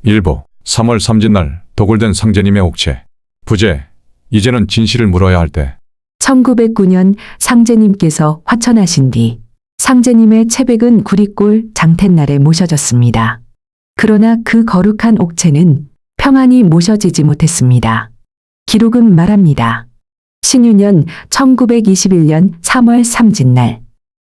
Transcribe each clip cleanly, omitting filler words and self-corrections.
일부 3월 삼진날 도굴된 상제님의 옥체. 부재, 이제는 진실을 물어야 할 때. 1909년 상제님께서 화천하신 뒤 상제님의 채백은 구리골 장텟날에 모셔졌습니다. 그러나 그 거룩한 옥체는 평안히 모셔지지 못했습니다. 기록은 말합니다. 신유년 1921년 3월 삼진날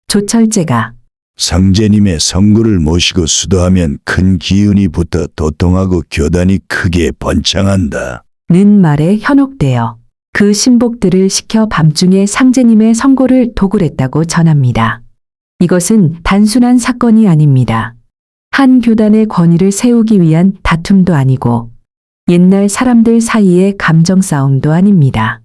조철제가 상제님의 성구를 모시고 수도하면 큰 기운이 붙어 도통하고 교단이 크게 번창한다. 는 말에 현혹되어 그 신복들을 시켜 밤중에 상제님의 성고를 도굴했다고 전합니다. 이것은 단순한 사건이 아닙니다. 한 교단의 권위를 세우기 위한 다툼도 아니고 옛날 사람들 사이의 감정 싸움도 아닙니다.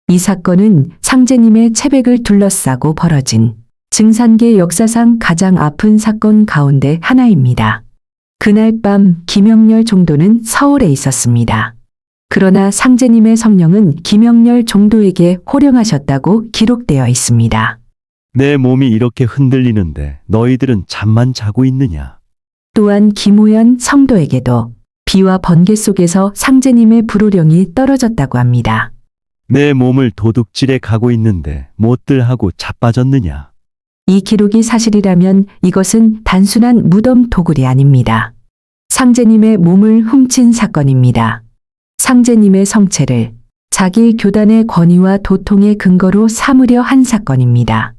이 사건은 상제님의 채백을 둘러싸고 벌어진 증산계 역사상 가장 아픈 사건 가운데 하나입니다. 그날 밤 김영렬 종도는 서울에 있었습니다. 그러나 상제님의 성령은 김영렬 종도에게 호령하셨다고 기록되어 있습니다. 내 몸이 이렇게 흔들리는데 너희들은 잠만 자고 있느냐? 또한 김우연 성도에게도 비와 번개 속에서 상제님의 불호령이 떨어졌다고 합니다. 내 몸을 도둑질해 가고 있는데 못들 하고 자빠졌느냐? 이 기록이 사실이라면 이것은 단순한 무덤 도굴이 아닙니다. 상제님의 몸을 훔친 사건입니다. 상제님의 성체를 자기 교단의 권위와 도통의 근거로 삼으려 한 사건입니다.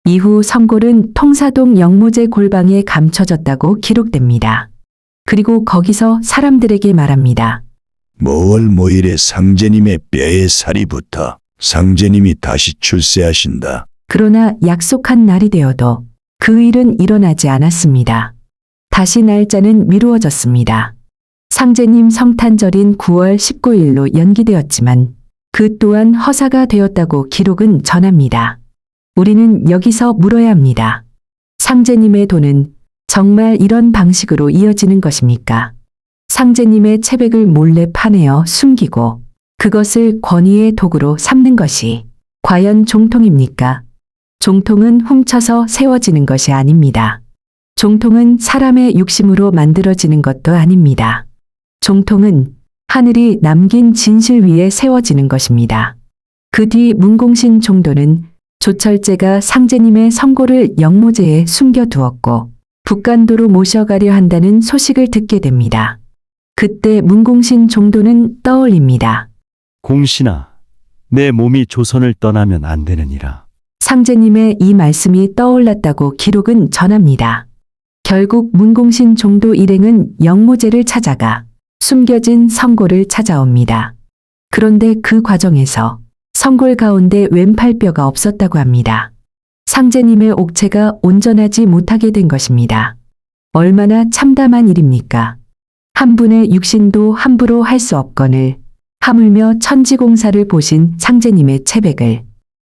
이후 성골은 통사동 영모제 골방에 감춰졌다고 기록됩니다. 그리고 거기서 사람들에게 말합니다. 모월 모일에 상제님의 뼈에 살이 붙어 상제님이 다시 출세하신다. 그러나 약속한 날이 되어도 그 일은 일어나지 않았습니다. 다시 날짜는 미루어졌습니다. 상제님 성탄절인 9월 19일로 연기되었지만 그 또한 허사가 되었다고 기록은 전합니다. 우리는 여기서 물어야 합니다. 상제님의 도는 정말 이런 방식으로 이어지는 것입니까? 상제님의 채백을 몰래 파내어 숨기고 그것을 권위의 도구로 삼는 것이 과연 종통입니까? 종통은 훔쳐서 세워지는 것이 아닙니다. 종통은 사람의 욕심으로 만들어지는 것도 아닙니다. 종통은 하늘이 남긴 진실 위에 세워지는 것입니다. 그 뒤 문공신 종도는 조철제가 상제님의 성고를 영모제에 숨겨두었고 북간도로 모셔가려 한다는 소식을 듣게 됩니다. 그때 문공신 종도는 떠올립니다. 공신아, 내 몸이 조선을 떠나면 안 되느니라. 상제님의 이 말씀이 떠올랐다고 기록은 전합니다. 결국 문공신 종도 일행은 영모제를 찾아가 숨겨진 성골을 찾아옵니다. 그런데 그 과정에서 성골 가운데 왼팔뼈가 없었다고 합니다. 상제님의 옥체가 온전하지 못하게 된 것입니다. 얼마나 참담한 일입니까? 한 분의 육신도 함부로 할 수 없거늘 하물며 천지공사를 보신 상제님의 채백을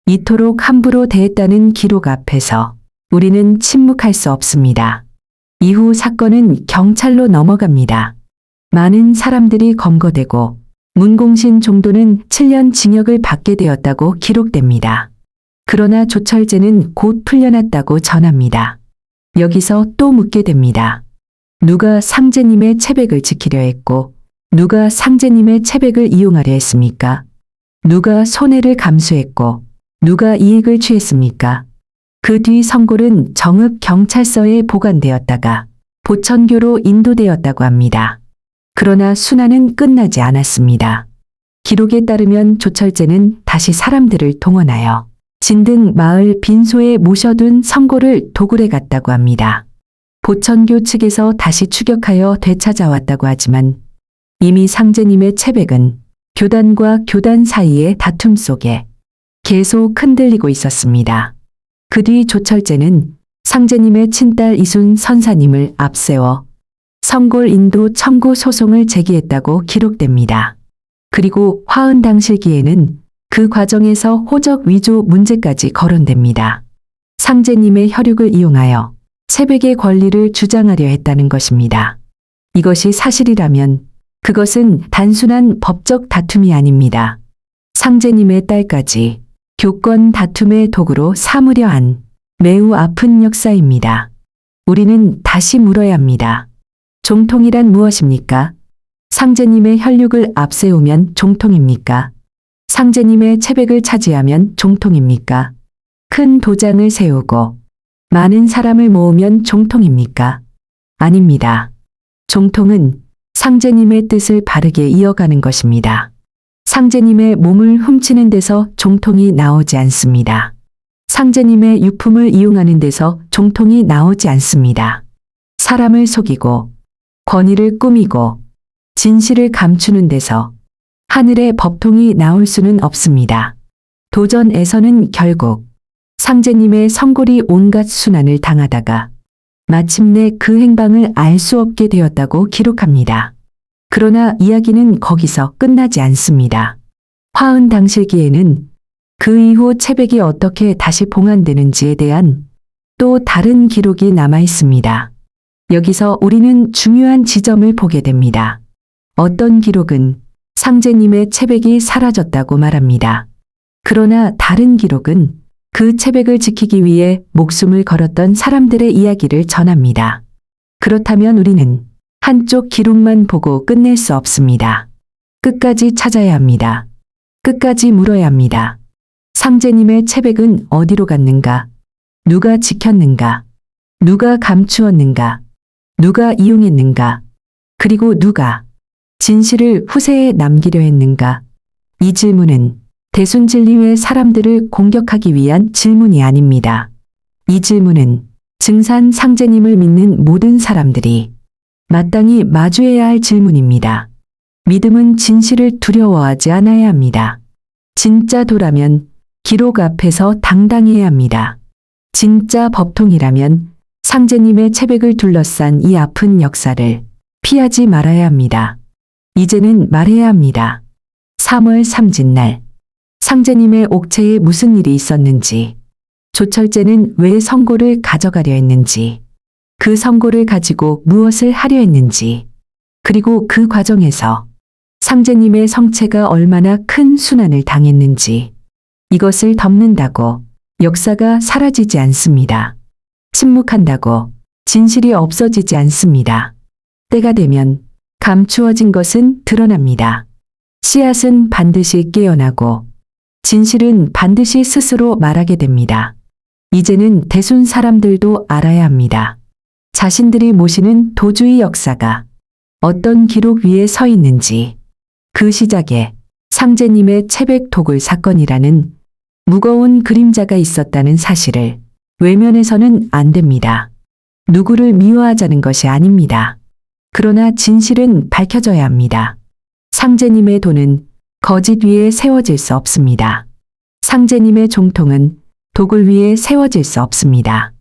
이토록 함부로 대했다는 기록 앞에서 우리는 침묵할 수 없습니다. 이후 사건은 경찰로 넘어갑니다. 많은 사람들이 검거되고 문공신 종도는 7년 징역을 받게 되었다고 기록됩니다. 그러나 조철제는 곧 풀려났다고 전합니다. 여기서 또 묻게 됩니다. 누가 상제님의 채백을 지키려 했고 누가 상제님의 채백을 이용하려 했습니까? 누가 손해를 감수했고 누가 이익을 취했습니까? 그 뒤 성골은 정읍 경찰서에 보관되었다가 보천교로 인도되었다고 합니다. 그러나 순환은 끝나지 않았습니다. 기록에 따르면 조철제는 다시 사람들을 동원하여 진등 마을 빈소에 모셔둔 성골을 도굴해 갔다고 합니다. 보천교 측에서 다시 추격하여 되찾아왔다고 하지만 이미 상제님의 채백은 교단과 교단 사이의 다툼 속에 계속 흔들리고 있었습니다. 그 뒤 조철제는 상제님의 친딸 이순 선사님을 앞세워 성골 인도 청구 소송을 제기했다고 기록됩니다. 그리고 화은당실기에는 그 과정에서 호적 위조 문제까지 거론됩니다. 상제님의 혈육을 이용하여 채백의 권리를 주장하려 했다는 것입니다. 이것이 사실이라면 그것은 단순한 법적 다툼이 아닙니다. 상제님의 딸까지 교권 다툼의 도구로 삼으려 한 매우 아픈 역사입니다. 우리는 다시 물어야 합니다. 종통이란 무엇입니까? 상제님의 혈육을 앞세우면 종통입니까? 상제님의 체백을 차지하면 종통입니까? 큰 도장을 세우고 많은 사람을 모으면 종통입니까? 아닙니다. 종통은 상제님의 뜻을 바르게 이어가는 것입니다. 상제님의 몸을 훔치는 데서 종통이 나오지 않습니다. 상제님의 유품을 이용하는 데서 종통이 나오지 않습니다. 사람을 속이고 권위를 꾸미고 진실을 감추는 데서 하늘의 법통이 나올 수는 없습니다. 도전에서는 결국 상제님의 성골이 온갖 순환을 당하다가 마침내 그 행방을 알 수 없게 되었다고 기록합니다. 그러나 이야기는 거기서 끝나지 않습니다. 화은당실기에는 그 이후 체백이 어떻게 다시 봉안되는지에 대한 또 다른 기록이 남아 있습니다. 여기서 우리는 중요한 지점을 보게 됩니다. 어떤 기록은 상제님의 체백이 사라졌다고 말합니다. 그러나 다른 기록은 그 체백을 지키기 위해 목숨을 걸었던 사람들의 이야기를 전합니다. 그렇다면 우리는 한쪽 기록만 보고 끝낼 수 없습니다. 끝까지 찾아야 합니다. 끝까지 물어야 합니다. 상제님의 체백은 어디로 갔는가? 누가 지켰는가? 누가 감추었는가? 누가 이용했는가? 그리고 누가 진실을 후세에 남기려 했는가? 이 질문은 대순진리의 사람들을 공격하기 위한 질문이 아닙니다. 이 질문은 증산 상제님을 믿는 모든 사람들이 마땅히 마주해야 할 질문입니다. 믿음은 진실을 두려워하지 않아야 합니다. 진짜 도라면 기록 앞에서 당당해야 합니다. 진짜 법통이라면 상제님의 체백을 둘러싼 이 아픈 역사를 피하지 말아야 합니다. 이제는 말해야 합니다. 3월 삼진날 상제님의 옥체에 무슨 일이 있었는지, 조철제는 왜 성고를 가져가려 했는지, 그 성고를 가지고 무엇을 하려 했는지, 그리고 그 과정에서 상제님의 성체가 얼마나 큰 순환을 당했는지, 이것을 덮는다고 역사가 사라지지 않습니다. 침묵한다고 진실이 없어지지 않습니다. 때가 되면 감추어진 것은 드러납니다. 씨앗은 반드시 깨어나고 진실은 반드시 스스로 말하게 됩니다. 이제는 대순 사람들도 알아야 합니다. 자신들이 모시는 도주의 역사가 어떤 기록 위에 서 있는지, 그 시작에 상제님의 체백 도굴 사건이라는 무거운 그림자가 있었다는 사실을 외면해서는 안 됩니다. 누구를 미워하자는 것이 아닙니다. 그러나 진실은 밝혀져야 합니다. 상제님의 도는 거짓 위에 세워질 수 없습니다. 상제님의 종통은 도굴 위에 세워질 수 없습니다.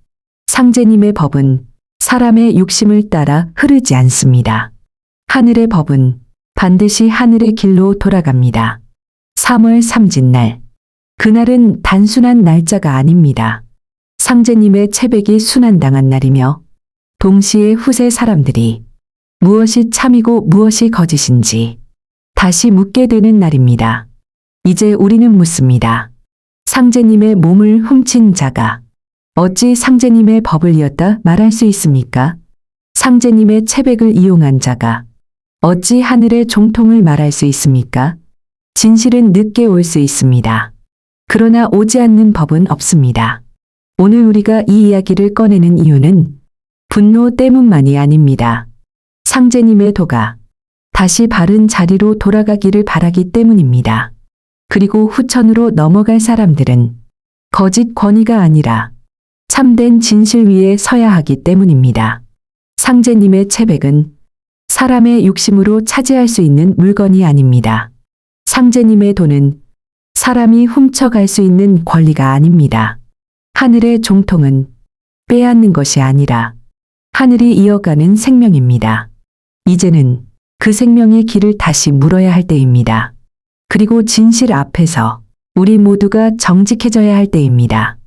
상제님의 법은 사람의 욕심을 따라 흐르지 않습니다. 하늘의 법은 반드시 하늘의 길로 돌아갑니다. 3월 삼진날. 그날은 단순한 날짜가 아닙니다. 상제님의 체백이 순환당한 날이며 동시에 후세 사람들이 무엇이 참이고 무엇이 거짓인지 다시 묻게 되는 날입니다. 이제 우리는 묻습니다. 상제님의 몸을 훔친 자가 어찌 상제님의 법을 이었다 말할 수 있습니까? 상제님의 체백을 이용한 자가 어찌 하늘의 종통을 말할 수 있습니까? 진실은 늦게 올 수 있습니다. 그러나 오지 않는 법은 없습니다. 오늘 우리가 이 이야기를 꺼내는 이유는 분노 때문만이 아닙니다. 상제님의 도가 다시 바른 자리로 돌아가기를 바라기 때문입니다. 그리고 후천으로 넘어갈 사람들은 거짓 권위가 아니라 참된 진실 위에 서야 하기 때문입니다. 상제님의 체백은 사람의 욕심으로 차지할 수 있는 물건이 아닙니다. 상제님의 도는 사람이 훔쳐갈 수 있는 권리가 아닙니다. 하늘의 종통은 빼앗는 것이 아니라 하늘이 이어가는 생명입니다. 이제는 그 생명의 길을 다시 물어야 할 때입니다. 그리고 진실 앞에서 우리 모두가 정직해져야 할 때입니다.